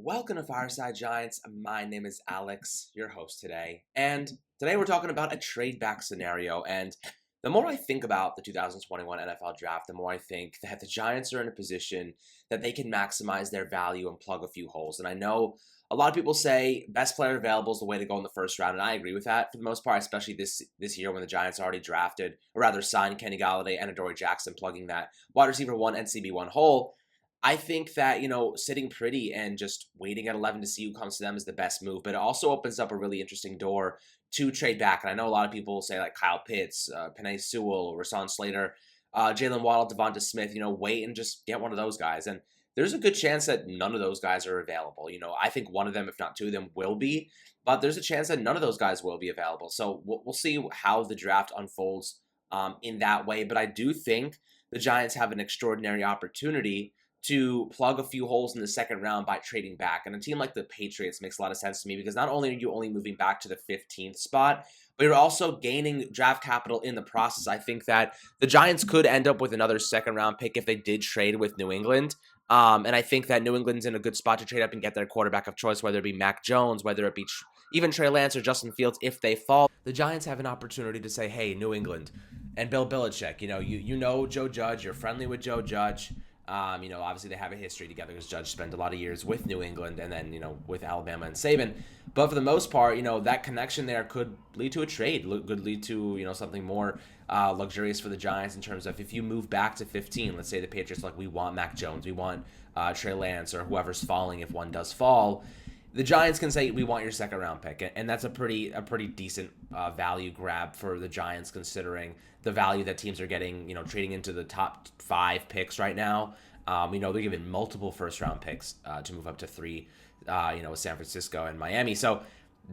Welcome to Fireside Giants. My name is Alex, your host today. And today we're talking about a trade back scenario. And the more I think about the 2021 NFL draft, the more I think that the Giants are in a position that they can maximize their value and plug a few holes. And I know a lot of people say best player available is the way to go in the first round. And I agree with that for the most part, especially this year when the Giants already drafted, or rather signed Kenny Golladay and Adoree Jackson, plugging that wide receiver 1 and CB1 hole. I think that, sitting pretty and just waiting at 11 to see who comes to them is the best move, but it also opens up a really interesting door to trade back. And I know a lot of people say like Kyle Pitts, Penei Sewell, Rashawn Slater, Jalen Waddle, Devonta Smith, wait and just get one of those guys. And there's a good chance that none of those guys are available. I think one of them, if not two of them, will be, but there's a chance that none of those guys will be available. So we'll see how the draft unfolds in that way. But I do think the Giants have an extraordinary opportunity to plug a few holes in the second round by trading back. And a team like the Patriots makes a lot of sense to me because not only are you only moving back to the 15th spot, but you're also gaining draft capital in the process. I think that the Giants could end up with another second round pick if they did trade with New England. And I think that New England's in a good spot to trade up and get their quarterback of choice, whether it be Mac Jones, whether it be even Trey Lance or Justin Fields. If they fall, the Giants have an opportunity to say, hey, New England and Bill Belichick, you know Joe Judge, you're friendly with Joe Judge. Obviously they have a history together because Judge spent a lot of years with New England and then, with Alabama and Saban. But for the most part, that connection there could lead to a trade, could lead to, something more luxurious for the Giants in terms of if you move back to 15, let's say the Patriots we want Mac Jones, we want Trey Lance or whoever's falling if one does fall. The Giants can say, we want your second round pick. And that's a pretty decent value grab for the Giants considering the value that teams are getting, trading into the top 5 picks right now. They're giving multiple first round picks to move up to 3, with San Francisco and Miami. So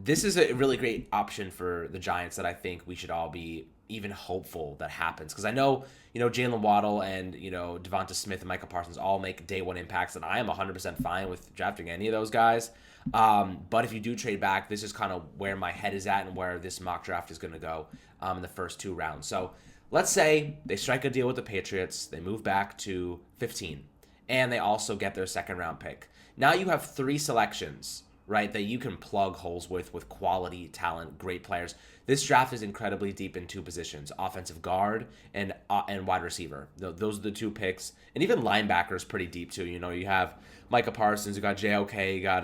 this is a really great option for the Giants that I think we should all be even hopeful that happens. Because I know, Jalen Waddle and, Devonta Smith and Micah Parsons all make day one impacts, and I am 100% fine with drafting any of those guys. But if you do trade back, this is kind of where my head is at and where this mock draft is going to go in the first 2 rounds. So let's say they strike a deal with the Patriots, they move back to 15, and they also get their second round pick. Now you have 3 selections, right, that you can plug holes with quality talent, great players. This draft is incredibly deep in 2 positions, offensive guard and wide receiver. Those are the 2 picks. And even linebacker is pretty deep too. You have Micah Parsons, you got JOK, you got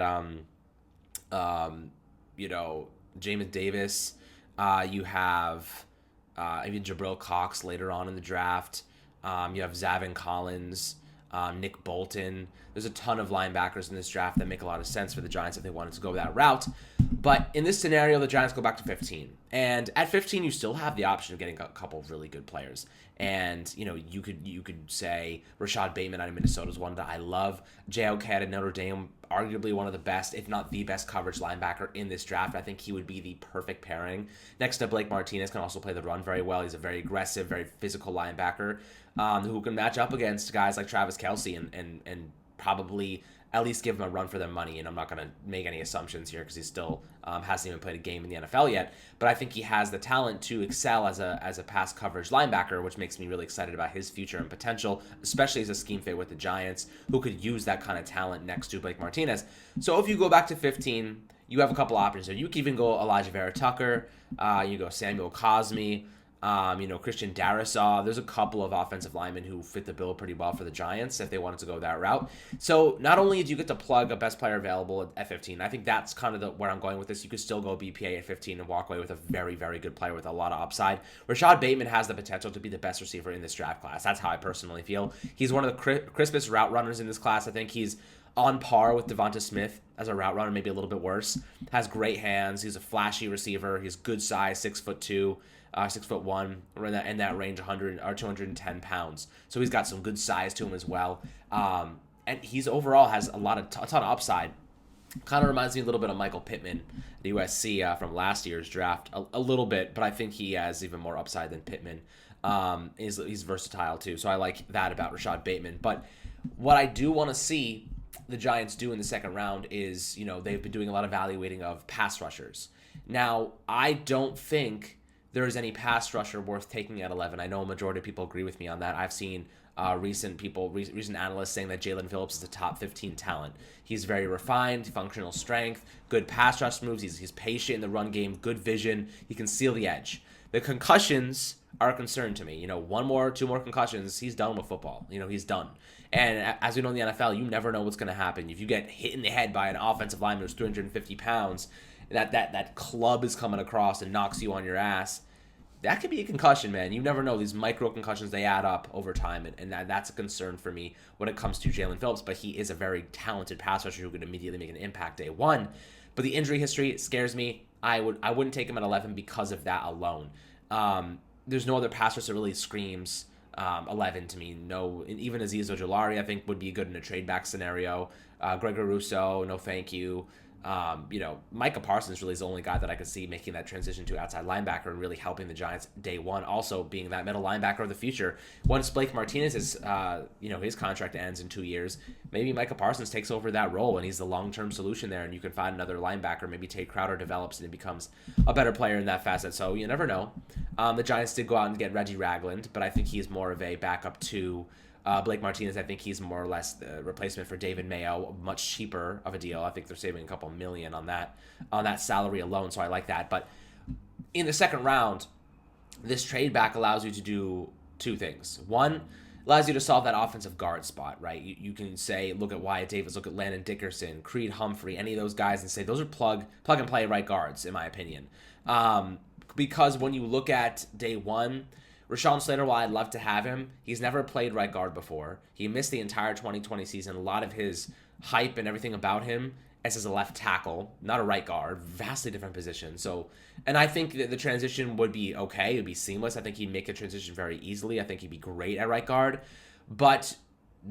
Jamin Davis. You have even Jabril Cox later on in the draft. You have Zavin Collins, Nick Bolton. There's a ton of linebackers in this draft that make a lot of sense for the Giants if they wanted to go that route. But in this scenario, the Giants go back to 15. And at 15, you still have the option of getting a couple of really good players. And, you could say Rashad Bateman out of Minnesota is one that I love. JOK out of Notre Dame, arguably one of the best, if not the best coverage linebacker in this draft. I think he would be the perfect pairing. Next to Blake Martinez, can also play the run very well. He's a very aggressive, very physical linebacker who can match up against guys like Travis Kelce and probably at least give him a run for their money. And I'm not going to make any assumptions here because he still hasn't even played a game in the NFL yet. But I think he has the talent to excel as a pass coverage linebacker, which makes me really excited about his future and potential, especially as a scheme fit with the Giants, who could use that kind of talent next to Blake Martinez. So if you go back to 15, you have a couple options. So you can even go Elijah Vera Tucker, you go Samuel Cosme, Christian Darrisaw. There's a couple of offensive linemen who fit the bill pretty well for the Giants if they wanted to go that route. So not only do you get to plug a best player available at 15, I think that's kind of where I'm going with this. You could still go BPA at 15 and walk away with a very, very good player with a lot of upside. Rashad Bateman has the potential to be the best receiver in this draft class. That's how I personally feel. He's one of the crispest route runners in this class. I think he's on par with Devonta Smith as a route runner, maybe a little bit worse. Has great hands. He's a flashy receiver. He's good size, 6'2". 6'1", in that range, 100 or 210 pounds. So he's got some good size to him as well. And he's overall has a ton of upside. Kind of reminds me a little bit of Michael Pittman at USC from last year's draft, a little bit, but I think he has even more upside than Pittman. He's versatile too, so I like that about Rashad Bateman. But what I do want to see the Giants do in the second round is, they've been doing a lot of evaluating of pass rushers. Now, I don't think there is any pass rusher worth taking at 11. I know a majority of people agree with me on that. I've seen recent analysts saying that Jalen Phillips is a top 15 talent. He's very refined, functional strength, good pass rush moves. He's patient in the run game, good vision. He can seal the edge. The concussions are a concern to me. 2 more concussions, he's done with football. He's done. And as we know in the NFL, you never know what's going to happen. If you get hit in the head by an offensive lineman who's 350 pounds, that club is coming across and knocks you on your ass, that could be a concussion, man. You never know. These micro concussions, they add up over time, and that's a concern for me when it comes to Jalen Phillips. But he is a very talented pass rusher who could immediately make an impact day one. But the injury history scares me. I wouldn't take him at 11 because of that alone. There's no other pass rusher that really screams 11 to me. No, even Azeez Ojulari I think would be good in a trade back scenario. Gregory Rousseau, no thank you. Micah Parsons really is the only guy that I could see making that transition to outside linebacker and really helping the Giants day one, also being that middle linebacker of the future. Once Blake Martinez is, his contract ends in 2 years, maybe Micah Parsons takes over that role and he's the long-term solution there, and you can find another linebacker. Maybe Tate Crowder develops and he becomes a better player in that facet, so you never know. The Giants did go out and get Reggie Ragland, but I think he's more of a backup to Blake Martinez. I think he's more or less the replacement for David Mayo, much cheaper of a deal. I think they're saving a couple million on that salary alone, so I like that. But in the second round, this trade back allows you to do 2 things. One, allows you to solve that offensive guard spot, right? You can say, look at Wyatt Davis, look at Landon Dickerson, Creed Humphrey, any of those guys, and say those are plug and play right guards, in my opinion. Because when you look at day one, Rashawn Slater, while I'd love to have him, he's never played right guard before. He missed the entire 2020 season. A lot of his hype and everything about him as a left tackle, not a right guard, vastly different position. So, and I think that the transition would be okay. It would be seamless. I think he'd make the transition very easily. I think he'd be great at right guard. But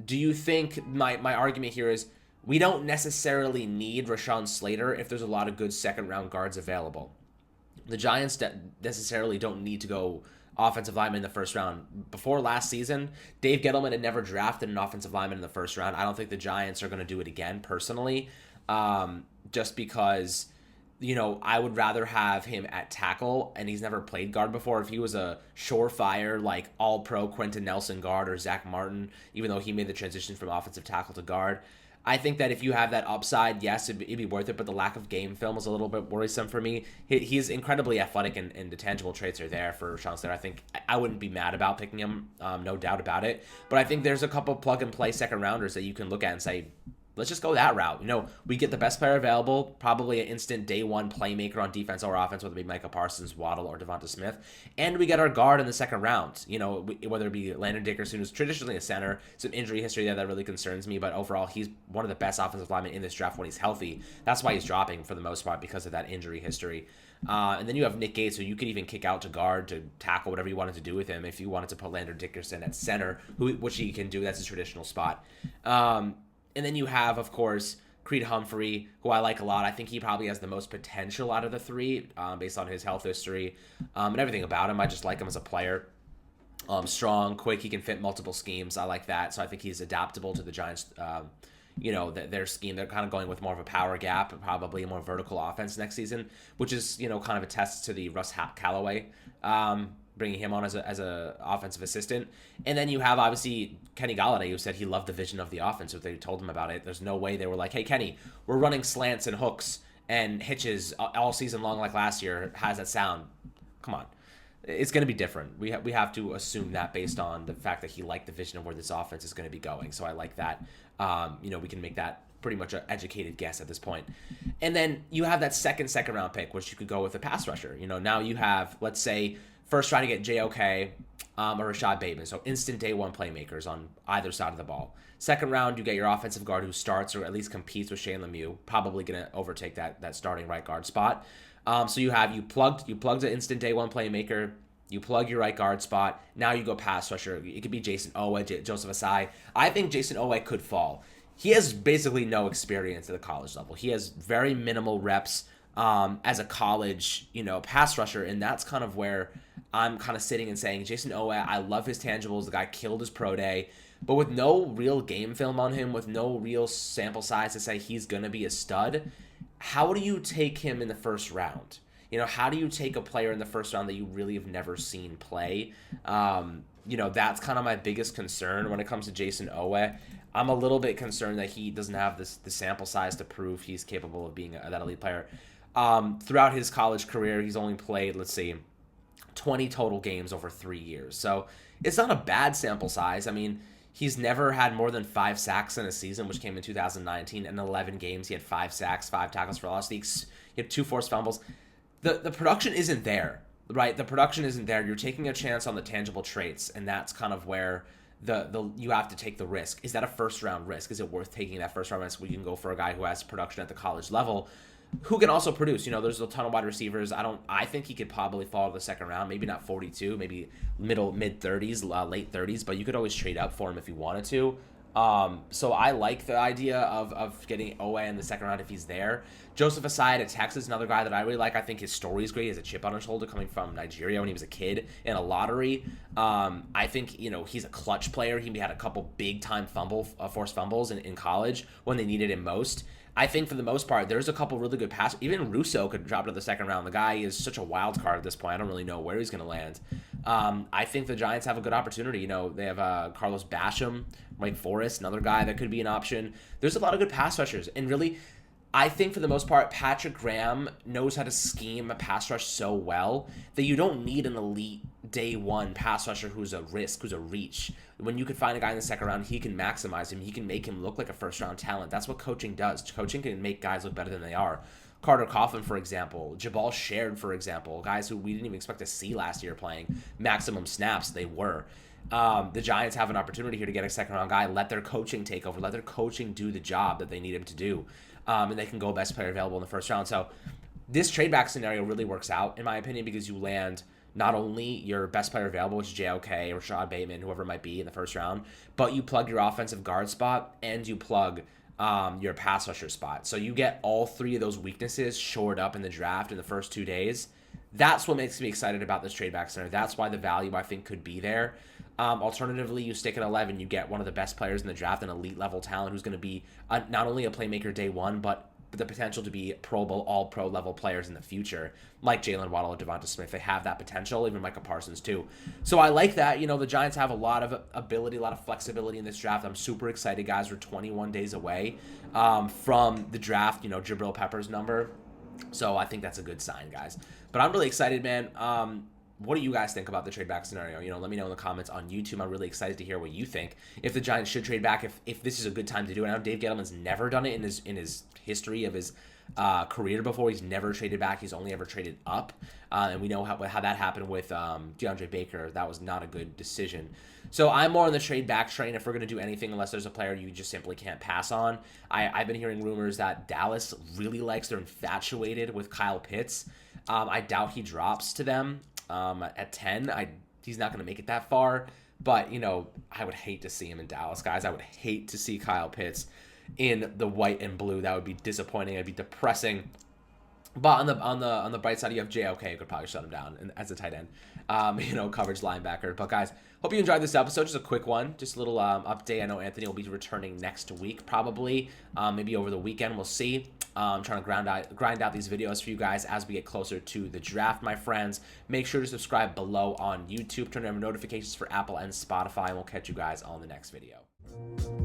do you think my argument here is we don't necessarily need Rashawn Slater if there's a lot of good second-round guards available. The Giants necessarily don't need to go offensive lineman in the first round. Before last season, Dave Gettleman had never drafted an offensive lineman in the first round. I don't think the Giants are going to do it again, personally, just because, I would rather have him at tackle, and he's never played guard before. If he was a surefire, like, all-pro Quentin Nelson guard or Zach Martin, even though he made the transition from offensive tackle to guard, I think that if you have that upside, yes, it'd be worth it, but the lack of game film is a little bit worrisome for me. He's incredibly athletic, and the tangible traits are there for Sean Slater. I think I wouldn't be mad about picking him, no doubt about it. But I think there's a couple plug-and-play second-rounders that you can look at and say, let's just go that route. We get the best player available, probably an instant day one playmaker on defense or offense, whether it be Micah Parsons, Waddle, or Devonta Smith. And we get our guard in the second round, whether it be Landon Dickerson, who's traditionally a center. Some injury history there that really concerns me, but overall, he's one of the best offensive linemen in this draft when he's healthy. That's why he's dropping for the most part, because of that injury history. And then you have Nick Gates, who you could even kick out to guard, to tackle, whatever you wanted to do with him. If you wanted to put Landon Dickerson at center, which he can do, that's his traditional spot. And then you have, of course, Creed Humphrey, who I like a lot. I think he probably has the most potential out of the 3, based on his health history and everything about him. I just like him as a player. Strong, quick, he can fit multiple schemes. I like that. So I think he's adaptable to the Giants, their scheme. They're kind of going with more of a power gap, probably a more vertical offense next season, which is, kind of a test to the Russ Callaway, bringing him on as a offensive assistant. And then you have, obviously, Kenny Golladay, who said he loved the vision of the offense. So they told him about it. There's no way they were like, hey, Kenny, we're running slants and hooks and hitches all season long like last year. How does that sound? Come on. It's going to be different. We have to assume that based on the fact that he liked the vision of where this offense is going to be going. So I like that. We can make that pretty much an educated guess at this point. And then you have that second round pick, which you could go with a pass rusher. Now you have, let's say, first trying to get JOK or Rashad Bateman, so instant day one playmakers on either side of the ball. Second round, you get your offensive guard who starts or at least competes with Shane Lemieux, probably going to overtake that starting right guard spot. So you plugged an instant day one playmaker, you plug your right guard spot, now you go pass rusher. It could be Jason Owe, Joseph Asai. I think Jason Owe could fall. He has basically no experience at the college level. He has very minimal reps as a college, pass rusher, and that's kind of where I'm kind of sitting and saying, Jason Owe, I love his tangibles. The guy killed his pro day, but with no real game film on him, with no real sample size to say he's going to be a stud, how do you take him in the first round? How do you take a player in the first round that you really have never seen play? That's kind of my biggest concern when it comes to Jason Owe. I'm a little bit concerned that he doesn't have the sample size to prove he's capable of being that elite player. Throughout his college career, he's only played, let's see, 20 total games over 3 years. So it's not a bad sample size. I mean, he's never had more than 5 sacks in a season, which came in 2019. In 11 games, he had 5 sacks, 5 tackles for loss. He had 2 forced fumbles. The production isn't there, right? The production isn't there. You're taking a chance on the tangible traits, and that's kind of where the you have to take the risk. Is that a first round risk? Is it worth taking that first round risk where you can go for a guy who has production at the college level, who can also produce? There's a ton of wide receivers. I think he could probably fall to the second round, maybe not 42, maybe mid 30s, late 30s, but you could always trade up for him if you wanted to. So I like the idea of getting Owe in the second round if he's there. Joseph Asai at Texas, another guy that I really like. I think his story is great. He has a chip on his shoulder coming from Nigeria when he was a kid in a lottery. I think, he's a clutch player. He had a couple big-time forced fumbles in college when they needed him most. I think for the most part, there's a couple really good passes. Even Russo could drop to the second round. The guy is such a wild card at this point. I don't really know where he's going to land. I think the Giants have a good opportunity. They have Carlos Basham, Wake Forest, another guy that could be an option. There's a lot of good pass rushers. And really, I think for the most part, Patrick Graham knows how to scheme a pass rush so well that you don't need an elite day one pass rusher who's a risk, who's a reach. When you can find a guy in the second round, he can maximize him. He can make him look like a first round talent. That's what coaching does. Coaching can make guys look better than they are. Carter Coughlin, for example, Jabal Shared, for example, guys who we didn't even expect to see last year playing maximum snaps, they were. The Giants have an opportunity here to get a second round guy. Let their coaching take over. Let their coaching do the job that they need him to do. And they can go best player available in the first round. So this trade back scenario really works out, in my opinion, because you land not only your best player available, which is JOK, Rashad Bateman, whoever it might be in the first round, but you plug your offensive guard spot and you plug your pass rusher spot. So you get all 3 of those weaknesses shored up in the draft in the first 2 days. That's what makes me excited about this trade back scenario. That's why the value, I think, could be there. Alternatively, you stick at 11, you get one of the best players in the draft, an elite level talent who's going to be not only a playmaker day one, but the potential to be Pro Bowl, all pro level players in the future, like Jalen Waddle or Devonta Smith. They have that potential, even Micah Parsons too. So I like that. The Giants have a lot of ability, a lot of flexibility in this draft. I'm super excited, guys. We're 21 days away from the draft, Jabril Peppers' number. So I think that's a good sign, guys. But I'm really excited, man. What do you guys think about the trade back scenario? Let me know in the comments on YouTube. I'm really excited to hear what you think. If the Giants should trade back, if this is a good time to do it. I know Dave Gettleman's never done it in his history of his career before. He's never traded back. He's only ever traded up. And we know how that happened with DeAndre Baker. That was not a good decision. So I'm more on the trade back train if we're going to do anything, unless there's a player you just simply can't pass on. I've been hearing rumors that Dallas really likes, they're infatuated with Kyle Pitts. I doubt he drops to them. At 10, he's not going to make it that far, but I would hate to see him in Dallas, guys. I would hate to see Kyle Pitts in the white and blue. That would be disappointing. It'd be depressing. But on the bright side, you have JOK who could probably shut him down as a tight end, coverage linebacker. But guys, hope you enjoyed this episode. Just a quick one, just a little update. I know Anthony will be returning next week, probably, maybe over the weekend. We'll see. I'm trying to grind out these videos for you guys as we get closer to the draft, my friends. Make sure to subscribe below on YouTube. Turn on notifications for Apple and Spotify, and we'll catch you guys on the next video.